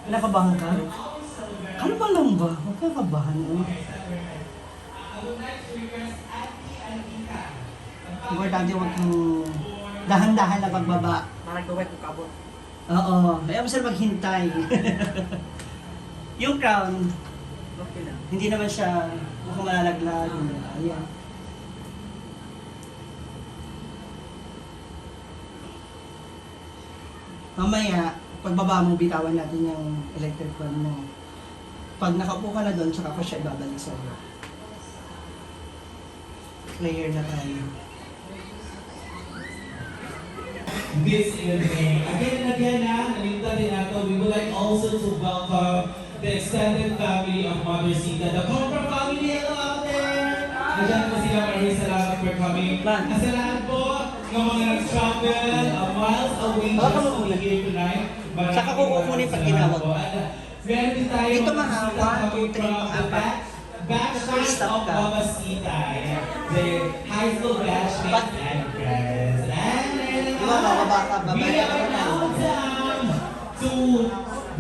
Nakabahan ka? Kalma lang ba? Huwag kang kabahan. Importante huwag kang dahan-dahan na pagbaba. Parang gawin kong kabot. Oo. Kaya masarap maghintay. Yung crown, Okay lang. hindi naman siya mukhang malalaglag. Ayan. Mamaya, pagbaba mo, bitawan natin yung electric fan mo. Pag nakaupo ka na doon, tsaka ko siya ibabalik sa iyo. Clear na tayo. This evening. Again and again, nalita din nato, we would like also to welcome the extended family of Mother Sita, the Contra family. Hello out there! Nandiyan po sila, maraming salamat for coming. Sa lahat po, ng mga nag-travel, miles away just to be here tonight. Saka ko kukunin pag tinawag. Meron din tayo Dito mahawa, 2, 3, 4. backside of Mama Sita, the high school batchmates and friends. Diba, mga bata, We babae are now down to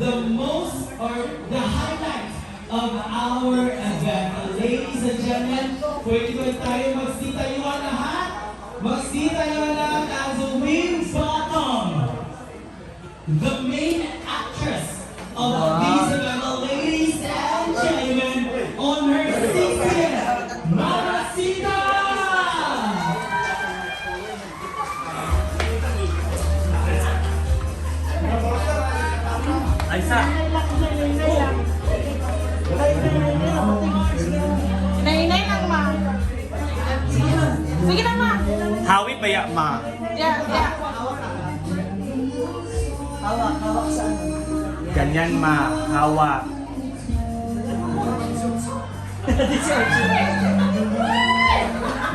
the most or the highlight of our event. Ladies and gentlemen, pwede ba tayo magsitayoan lahat? Magsitayoan lahat as we welcome the main actress of this event, ladies and gentlemen, on her 60th, Mama Sita! Aisa! Inay-inay lang, ma. Sige na, ma. Hawit ba ya, ma? Yeah, yeah. Hawak, hawak sa ano? Ganyan, ma. Hawak.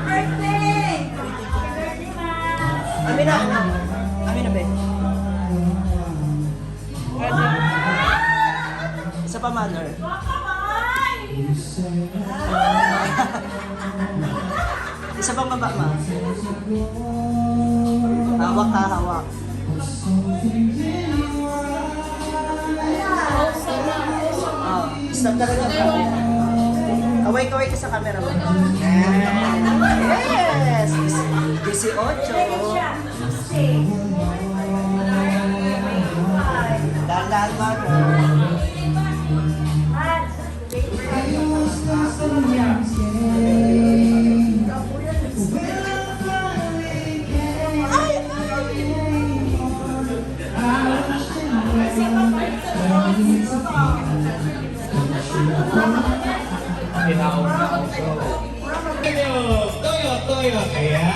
Birthday! Amin na, amin. Amin na, be. Isa pa, mother. Isa pa baba, ma. Hawak ha, hawak. Oh, stop talaga. Away-kaway ka sa camera mo. Yes! 18. Dahan-dahan, mother. Toyo. Ayan.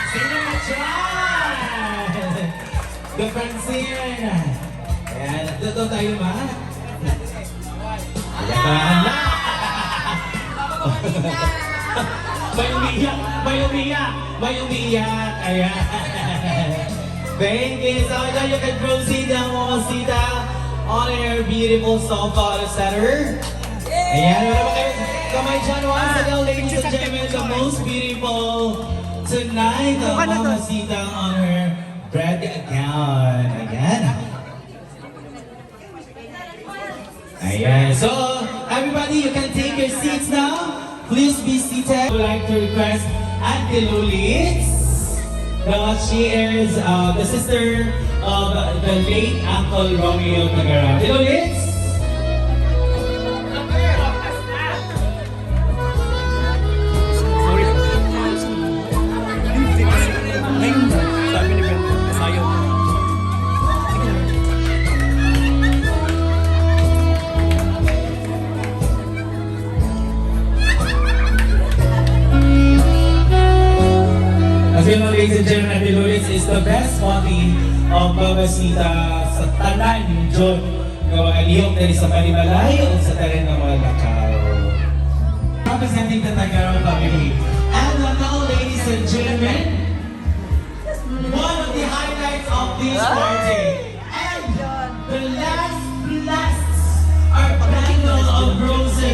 Sino na dyan? The Francine. Ayan. Ito tayo, ma. Ayan. May umiyak. Ayan. Thank you so much. You can proceed down, Mama Sita, on her beautiful sofa center. Ayan, wala ba kayo? Kamay dyan once again, ladies and gentlemen, the most beautiful tonight, Mama Sita on her bread gown. Ayan. So, everybody, you can take your seats now. Please be seated. I would like to request Auntie Lulitz. She is the sister of the late Uncle Romeo Tagara. Auntie Lulitz? Sabi ni Ben, sayo. As you know, ladies and gentlemen, Auntie Lulitz is the best mommy of Mama Sita sa tanan John. Alihok na sa Panimalay o sa tanan ng mga Lakaw. Representing the Tagaraw family. And now, ladies and gentlemen, one of the highlights of this party. And the last blasts are bundle of roses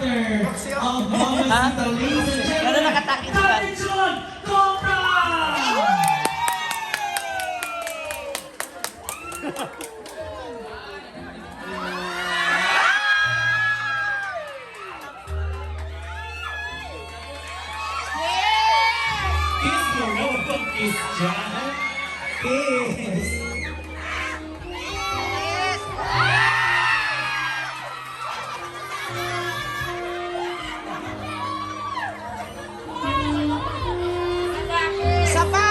daughter of Mamacita, ladies and gentlemen, Carlton Cobra! Kiss mo, no? Kiss dyan. Kiss. Isa pa!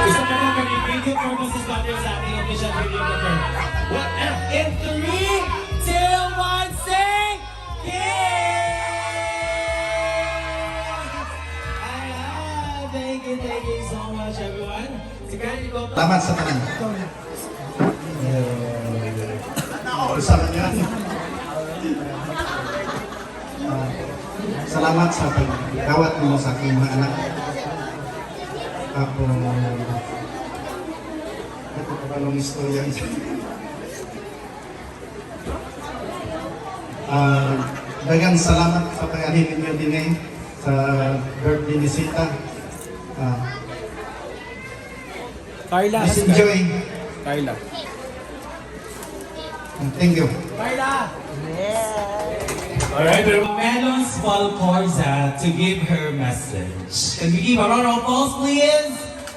Isa pa lang kami, thank you for Mrs. Butler sa ating official video number. What in 3, 2, 1, say kiss! Thank you so much everyone. Si Carly Cobra. Salamat sa tanan. Usapan niya. Salamat sa pagkawat mo sa aking mga anak. Ako, ito pa balong istorya. Dagang salamat sa pag-alin ninyo din sa birthday ni Sita. Carla. Please enjoy. Carla. Thank you. Alright, Melons Valcorza to give her message. Can we give a round of applause, please,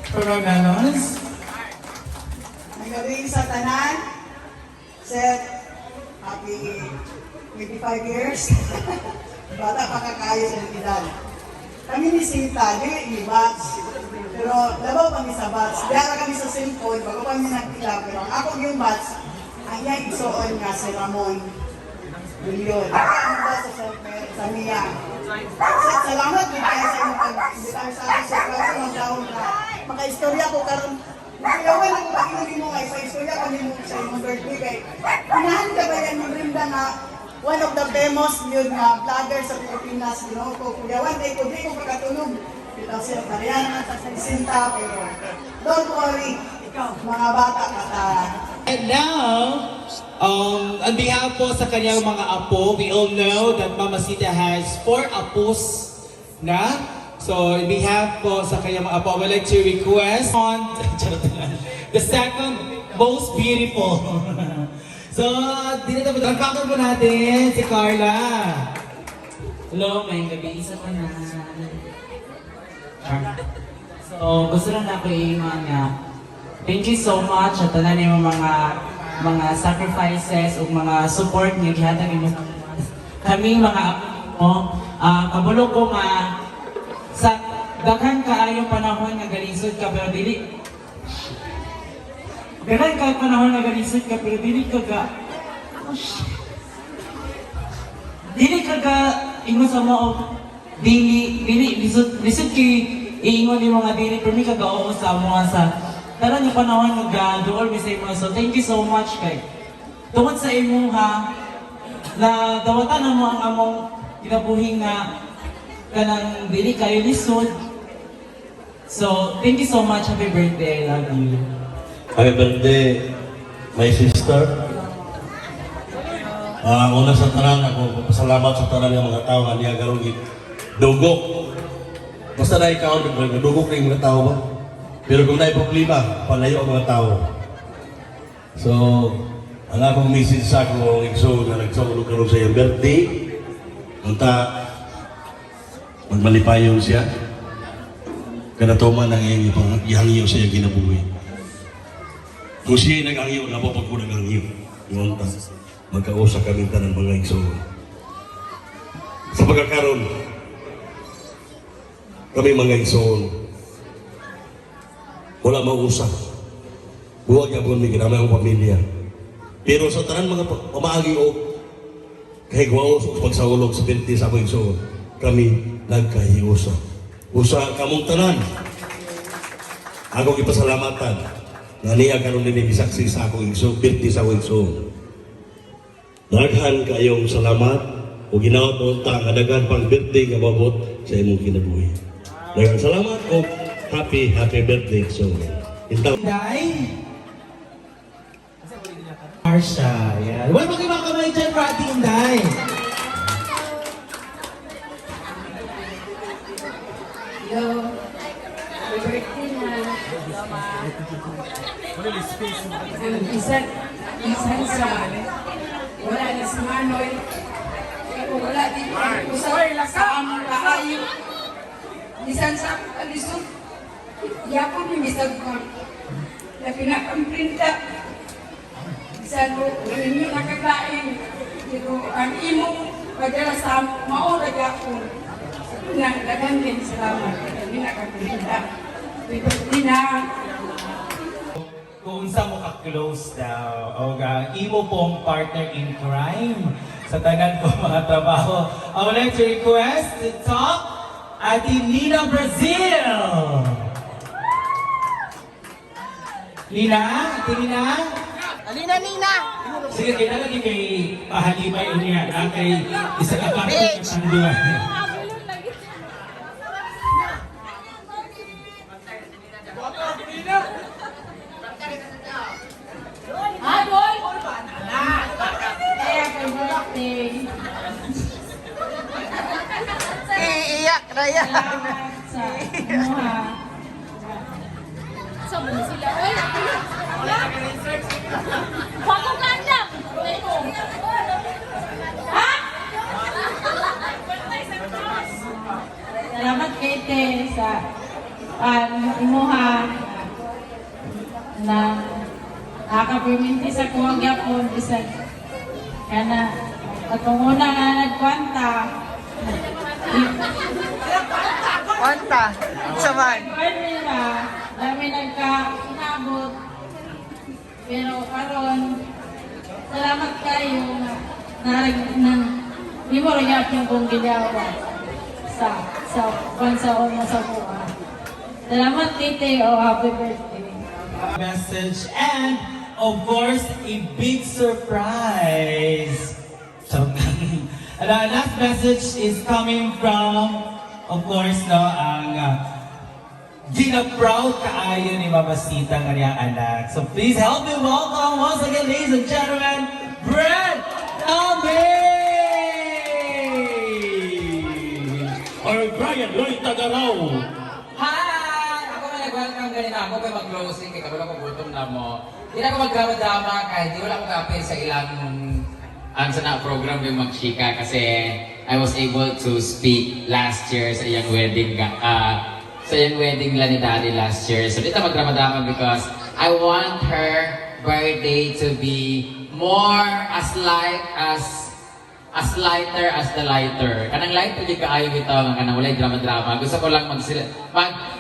for our Melons? May gabi sa tanan. Seth, happy 25 years. Bata pa kakayo sa edad. Kami ni Sita, di bats. Pero labaw kami sa bats. Dara kami sa cellphone, bago kami nagtila. Pero ang ako yung bats, ang niya igsoon nga si Ramon Julion. Ano ba sa niya? Salamat din kayo sa inyong pag-imbitahan sa akin sa klase ng taon na makaistorya ko karon. Kailangan lang pag-inuwi mo nga isa-istorya kami mo sa inyong birthday kay pinahan ka ba yan yung Brenda na one of the famous yun nga vlogger sa Pilipinas, you know, kukuyawan kay ko, di ko pagkatunog. Ito siya, Mariana, sa Sinta, pero don't worry, ikaw, mga bata ka. And now, on behalf po sa kanyang mga apo, we all know that Mamacita has 4 apos na. So, on behalf po sa kanyang mga apo, I would like to request on the second most beautiful. So, dito na po po natin si Carla. Hello, may gabi isa pa na. So, gusto lang ako i-iwan nga. Thank you so much at tanan yung mga sacrifices o mga support niyo gihatag inyo kami mga mo kabulog ko nga sa daghan kaayong panahon nga galisod ka pero dili daghan kaayong panahon nga galisod ka pero dili ka ga dili ka ga ingon sa mo dili lisod ki iingon ni mga dili pero mi ka ga oo sa mga sa tara niyo panahon mag-duol mi sa imo. So thank you so much kay tungod sa imo ha na dawatan na mo ang among kinabuhi nga kanang dili kayo lisod. So thank you so much. Happy birthday. I love you. Happy birthday, my sister. Una sa tanan, ako pasalamat sa tanan ng mga tao nga niya garong dugok. Basta na ikaw, dugok na yung mga tao ba? Pero kung may problema, palayo ang mga tao. So, ang akong message sa akong igsoon na nagsoon karon sa iyang birthday, unta, magmalipayon siya. Kanatuman ang iyang ihangyo sa iyang kinabuhi. Kung siya nag-angyo, napapag ko nag-angyo. Yung unta, magkausa kami ng mga igsoon. Sa pagkakaroon, kami mga igsoon, wala mausap. Huwag niya po may ginamay ang pamilya. Pero sa tanan mga pamaagi o kahit guwaos o pagsaulog sa binti sa aming soon, kami nagkahiusa. Usa kamong tanan. Ako ipasalamatan na niya karon din gisaksi sa akong igsoon, birthday sa akong igsoon. Daghan kayong salamat o ginawa to ta nga daghan pang birthday nga mabot sa imong kinabuhi. Daghang salamat o happy birthday so. Intaw. Day? Marsha, yan. Huwag mga kamay dyan for Ate Inday. Hello. Happy birthday na. Isang sa wala na si Manoy. Pero wala din sa among kaayo. Isang sa alisod. Yapon ni Misag ko. Na pinakamprinta. Isang mo, rin yung nakaglain. Pero ang imong padala sa maolag ako. Dagan din salamat. Hindi nakapagpinta. Hindi na. Kung unsa mo ka-close daw, o imo pong partner in crime sa tanan ko mga trabaho. I would like to request to talk Ate Nina Brazil. Nina? Ate Nina? Alina, Nina! Sige, kailangan din kay pahalimay uliya na kay isa ka partner ng sanduan. Adol! Happy birthday! Iiyak na yan. Salamat sa imuha. Saan mo sila? Uy! Bago ganda! Ha? Salamat kay Te sa imuha na nakapirminti sa kuwang yapon bisag kana atong una nga nagkwanta Kwanta. Saman. nila dami nagka-inabot pero karon salamat kayo na nang di mo rin yung kong ginawa sa pansaon mo sa buwan. Salamat Tite o happy birthday. Message and of course a big surprise. So, and our last message is coming from of course no ang gina-proud kaayo ni Mama Sita ng kanyang anak. So please help me welcome once again ladies and gentlemen Brad Alvin or Brian Lloyd Tagaraw. Hi! Ako may nag-welcome ganito. Ako may mag-closing kaya wala ko gutom na mo. Hindi na ako magkama-dama kahit di wala ko ka-appeal sa ilang ang sana program yung magchika kasi I was able to speak last year sa iyang wedding la ni Daddy last year. So dito magdrama-drama because I want her birthday to be more as lighter as the lighter. Kanang lighter di kaayo bitaw nga kanang walay drama-drama. Gusto ko lang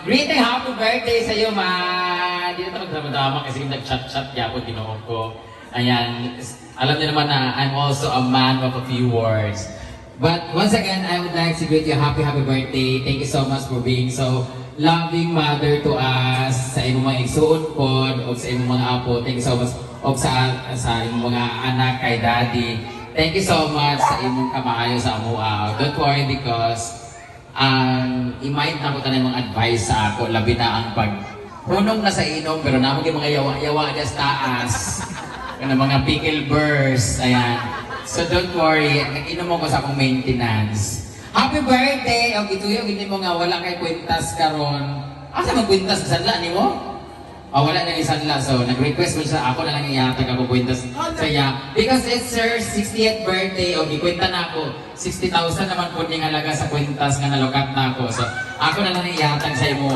greeting happy birthday sa iyo, man. Di na magdrama-drama kasi nag-chat-chat yapon Ginoo ko. Ayan, alam niyo naman na I'm also a man of a few words. But once again, I would like to greet you happy birthday. Thank you so much for being so loving mother to us sa imong mga igsuon pod o sa imong mga apo. Thank you so much o sa imong mga anak kay Daddy. Thank you so much sa imong kamaayo sa amua. Don't worry because i-mind na ko tanan mga advice sa ako labi na ang hunong na sa inom pero namo gyud mga yawa-yawa sa taas. Kana mga pickle burst, ayan. So don't worry, nag-inom mo ko sa akong maintenance. Happy birthday! O gituyo, hindi mo nga wala kay kwintas karon. Asa mag kwintas sa sanla ni mo? O wala na ni sanla, so nag-request mo siya, ako na lang iyatag ako kwintas sa iya. Because it's her 60th birthday, o gikwenta na ako, 60,000 naman po niyang halaga sa kwintas nga nalokat na ako. So ako na lang iyatag sa imo.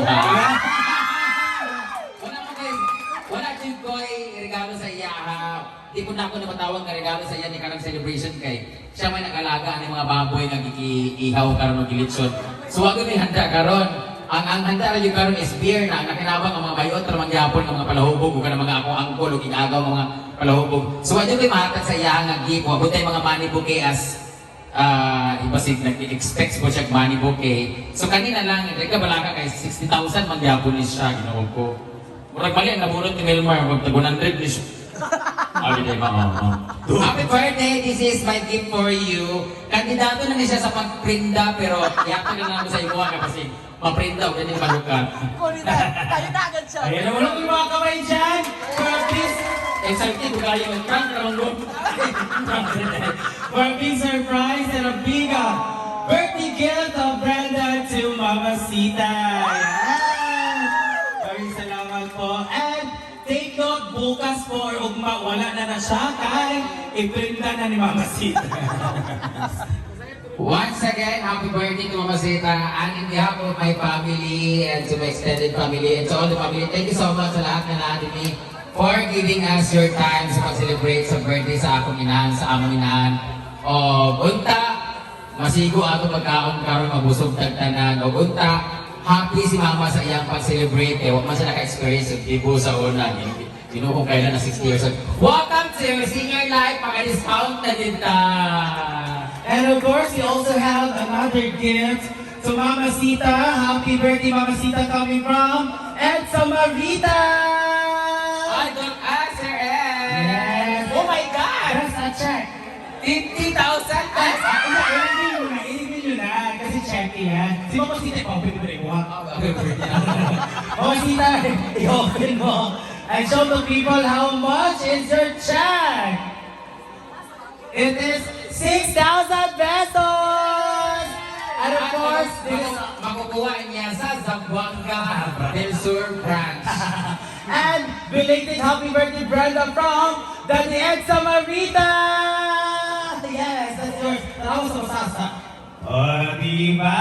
Wala jud ko'y regalo sa iya. Di po na ako napatawag na regalo sa iya ni karang celebration kay siya may nag-alaga ng mga baboy nga ihaw karon og gilitsyon. So wag may handa karon. Ang handa ra yung karon is beer na nakinabang ang mga bayot ra mangyapon ng mga palahubog ug kanang mga akong angkol ug igagaw mga palahubog. So wag ko'y mahatag sa iya nga gift, wag tay mga money bouquet as ibasig nag-expect po siya money bouquet. So kanina lang, nagkabalaka kay 60,000 magyapon ni siya, ginawag ko. Murag mali ang nabunot ni Melmar, mag 100 ni siya. Happy birthday, this is my gift for you. Kandidato na siya sa pagprinda, pero iyak na lang ako sa iyo kasi maprinda o ganyan malukat. Ayan naman ang mga kamay dyan. For this, Excited ko kayo, prank naman doon. for a big surprise and a big birthday gift of Brenda to Mama Sita. Ayan. Maraming salamat po. And take note, bukas po or ugma, wala na siya kahit iprinda na ni Mama Sita. Once again, happy birthday to Mama Zeta, and in behalf of my family and to my extended family and to all the family, thank you so much sa lahat na natin ni for giving us your time sa pag-celebrate sa birthday sa akong inahan, sa among inahan. O, unta, masigo ato pagkaon karon mabusog tagtanan. O, unta, happy si Mama sa iyang pag-celebrate. Huwag man siya naka-experience ng ibo sa una. Kinuha kong kailan na 60 years old. Welcome to Senior Life, paka-discount na din ta. And of course, we also have another gift to Mama Sita. Happy birthday, Mama Sita, coming from Edsa Marita! I don't answer it. Yes. Oh my God! That's a check. 50,000 pesos! Ilibin nyo na, kasi check yan. Si Mama Sita, i-open mo rin mo, ha? Mama Sita, i-open mo. And show the people how much is your check. It is 6,000 pesos! And of course, this... Makukuha niya sa Zamboanga del Sur branch. And belated happy birthday, Brenda, from Daddy Edsa Marita! Yes, that's yours. Tapos sa masasa. Oh, diba?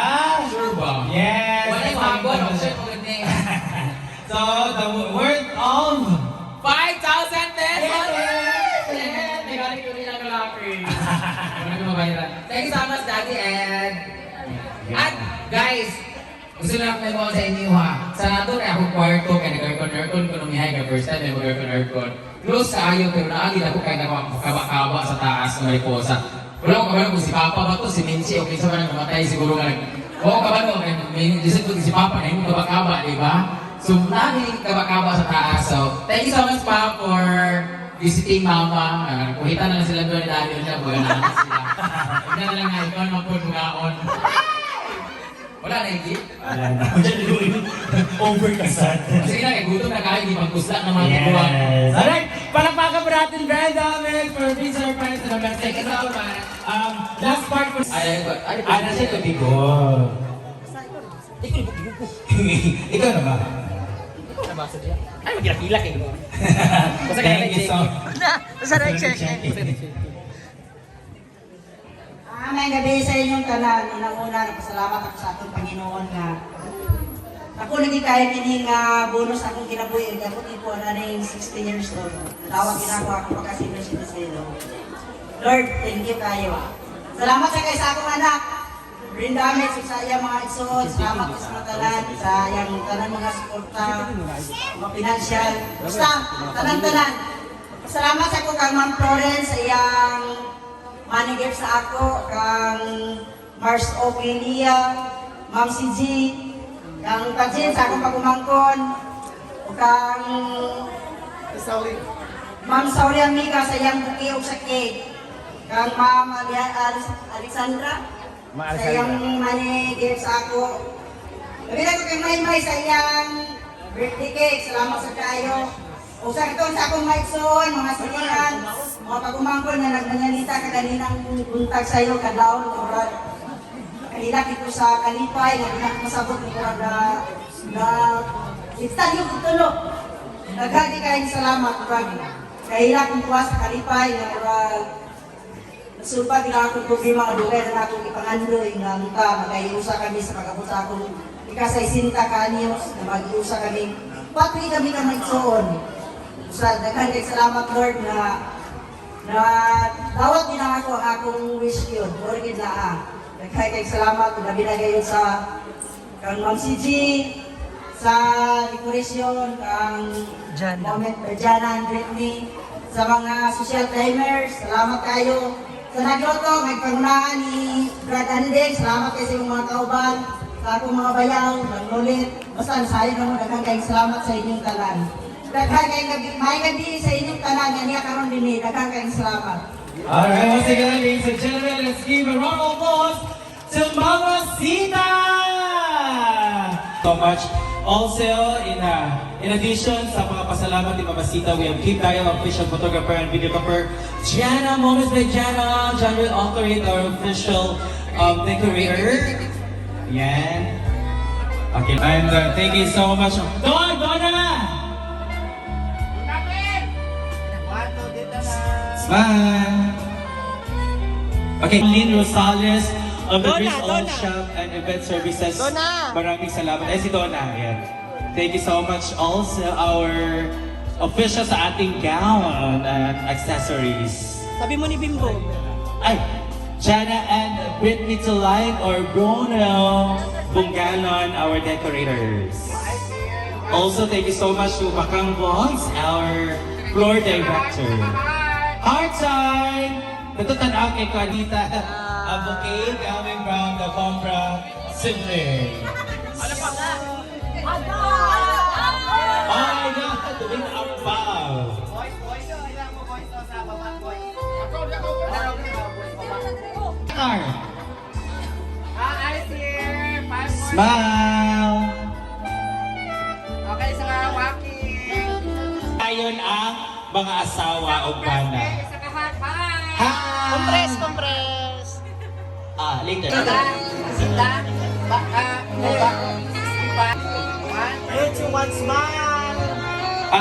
Sure ba? Yes. Wala yung habon. Ang sure ko ganyan. So, the worth of 5,000 pesos! Yes! Nagaling ko rin ang lalaki. Wala ko mabayaran. Thank you so much, Daddy Ed. At guys, gusto lang may mga sa inyo ha. Sa nato na akong kwarto, kaya nag-aircon ko nung mihay ka first time, may mag-aircon. Close sa ayo, pero naagin ako kaya nakakaba sa taas ng mariposa. Wala ko kabalo kung si Papa ba to, si Minchi, o kinsa ba nang namatay siguro nga. Oo, kabalo, may lisod ko si Papa na yung kabakaba, di ba? So, naagin kabakaba sa taas. So, thank you so much pa for visiting Mama. Kuhita na lang sila doon ni Daddy niya, buwan na lang sila. Huwag na lang nga, ikaw naman po bugaon. Wala na yung gift? Wala na. Overkasad. Sige na, gutom na kayo, di pagpusla na mga buwan. Yes. Alright, palakpakan po natin Brenda Amel for being surprised to the best. Thank you so much. Last part po. Ay, na siya ito, Bigo. Ikaw na ba? Ay, magkira-pila kayo. Thank you so May gabi sa inyong tanan. Unang-una, nagpasalamat ako sa atong Panginoon nga. Ako lagi kahit hindi nga bonus akong kinabuhi. Ako tipo na rin 16 years old. Tawag ginagawa ako pagkasino siya. Lord, thank you kayo. Salamat sa kayo sa akong anak. Brenda Amel, sa iyang mga igsoon. Salamat sa mga tanan. Sa iyang tanan mga suporta. Mga financial. Basta, tanan-tanan. Salamat sa ako kang Ma'am Florence sa iyang money gift sa ako, kang Mars Opelia, Ma'am CG, kang Tajin sa akong pagumangkon, o kang Ma'am Sauri Amiga sa iyang buki o sa cake, kang Ma'am Alexandra sa iyang money gift sa ako. Nabila ko kay May sa iyang birthday cake, salamat sa kayo. O sa ito sa akong maigsoon, mga sinihan, mga pagumangkon na nagnangalita kaganinang buntag sa iyo, kadlaon, oral. Kanina kito sa kalipay, na masabot ni ko na itagyo ko tulog. Naghagi kayong salamat, Bragi. Kahila kong kuha sa kalipay, na oral. Nasupa nila akong problema nga dugay na akong ipangandoy nga muka, mag-ayusa kami sa pag-abot sa akong ikasay sinta kanyos, na mag-iusa kami. Patuloy kami ka maigsoon. Sa daghan kay salamat Lord na dawat din ako ang akong wish yun. Orgid na daghan kay salamat na binagay yun sa kang Ma'am CG, sa decoration, kang moment Jana and Britney, sa mga social timers, salamat kayo Sa nagluto, may pangunahan ni Brad Andeng. Salamat kayo sa inyong mga kauban. Sa akong mga bayaw, magnulit. Basta nasayang naman, daghang kayong salamat sa inyong tanan. Daghang kayong may gabi sa inyong tanan, nga niya karon din eh. Daghang kayong salamat. Alright, once again, ladies and gentlemen, let's give a round of applause to Mama Sita! So much. Also, in addition sa mga pasalamat ni Mama Sita, we have Keep Dial, official photographer and videographer, Gianna, Moments by Gianna. John will operate our official decorator. Yan. Okay, and thank you so much. Donna! Smile! Okay, Lynn Rosales of the Dries Oil Shop and Event Services. Maraming salamat. Ay, si Donna. Ayan. Thank you so much also our officials sa ating gown and accessories. Sabi mo ni Bimbo. Ay, Jana and Britney Tuline or Bruno Bungalon, our decorators. Also, thank you so much to Bakang Vlogs, our floor director. Hard time! Natutanaw kay Juanita, a bouquet coming from the Compra sibling. Oh my God! In above! Smile! Okay, sa walking. Ayon ang mga asawa o bana. Sa kahat, bye! Hi! Compress. Later. Sita, baka, baka, iba. 1, 2, 1, smile.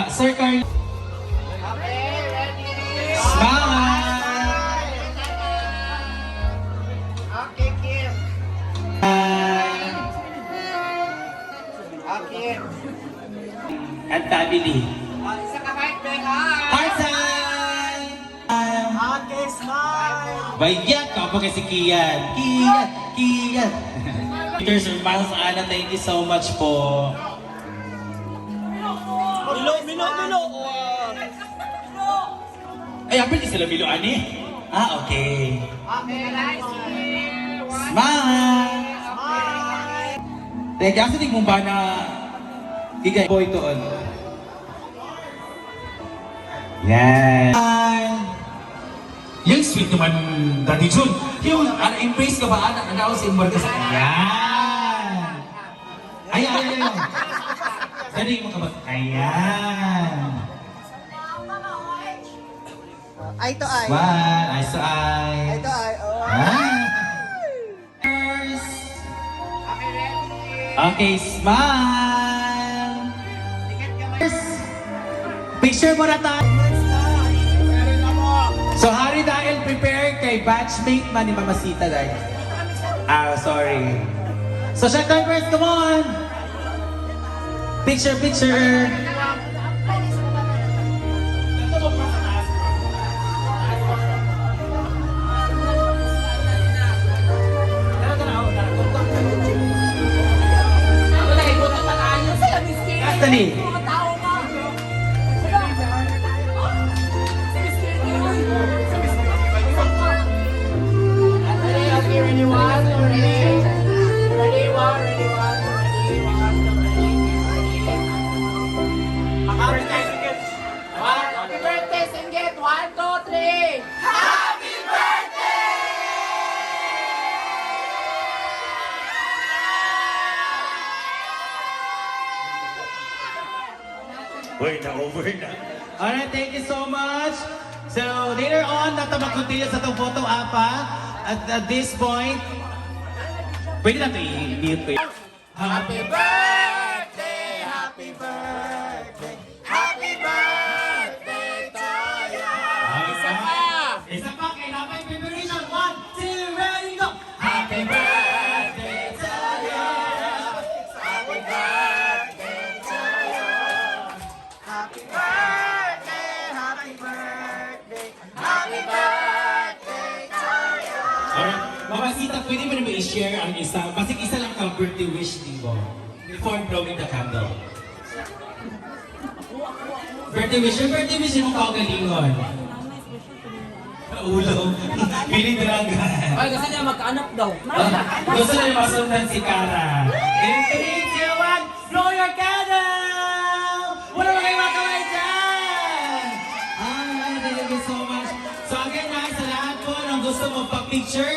Sir Carl. Okay, ready? Smile! Okay, Kim. Okay. And family. Sa kahat, baka. Heart time! Okay, smile. Bayat ka po kasi Kian. Kian! Peter Sir Miles Ana, thank you so much po. Milo. Ay, apel di sila Milo ani? Okay. Okay, nice. Smile! Teka, kasi di mong ba na igay boy toon? Yan. Yung sweet naman, Daddy Jun. Yung, impress ka ba, anak? Ano si Umar ka sa Ayan! Ayan! Dali mo ka ba? Ayan! Eye to eye. Smile, eyes to eyes. Eye to eye. Oh. Okay, smile! Picture mo na tayo. So, hari dahil prepare kay batchmate man ni Mama Sita dahil. Sorry. So, shot time first, come on! Picture! Dali! Happy birthday, sing it. 1, 2, 3. Wait, na-over na. Alright, thank you so much. So, later on, natamag-continue sa itong photo apa. At this point, pwede natin i-mute ko yun. Happy birthday, happy birthday, happy birthday to you. Isa pa. Isa pa, kailangan yung preparation. 1, 2, ready, go! Happy birthday to you! Happy birthday to you. Happy birthday, happy birthday, happy birthday to you. Alright, Mama Sita, pwede mo naman i-share ang isa, basig isa lang kang birthday wish din mo before blowing the candle. Birthday wish yung kaugalingon. ulo. Pili Draga. Ay, kasi niya magkaanak daw. Gusto na yung masundan si Cara. In 3, 2, 1, blow your candle! Wala na kayo makaway dyan! Alright, thank you so much. So again guys, sa lahat po ng gusto mo pa-picture,